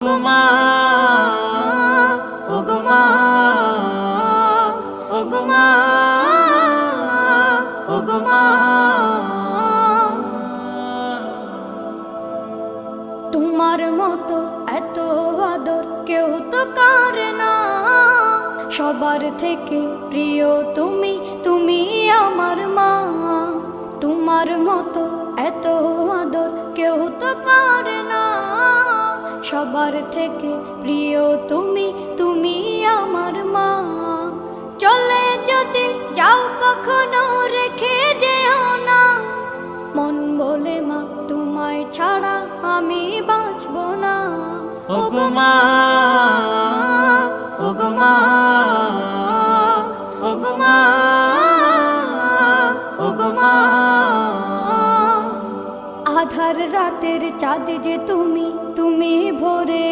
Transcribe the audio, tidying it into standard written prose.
ওগো মা, ওগো মা, ওগো মা। তোমার মতো এত আদর কেউ তো করে না, সবার থেকে প্রিয় তুমি, তুমি আমার মা। তোমার মতো এত আদর কেউ তো করে না, সবার থেকে প্রিয় তুমি, তুমি আমার মা। চলে যদি যাও কখনো রেখে যেও না, মন বলে মা তোমায় ছাড়া আমি বাঁচব না। ওগো মা, ওগো মা, ওগো মা, ওগো মা। আধার রাতের চাঁদ যে তুমি, তুমি ভোরে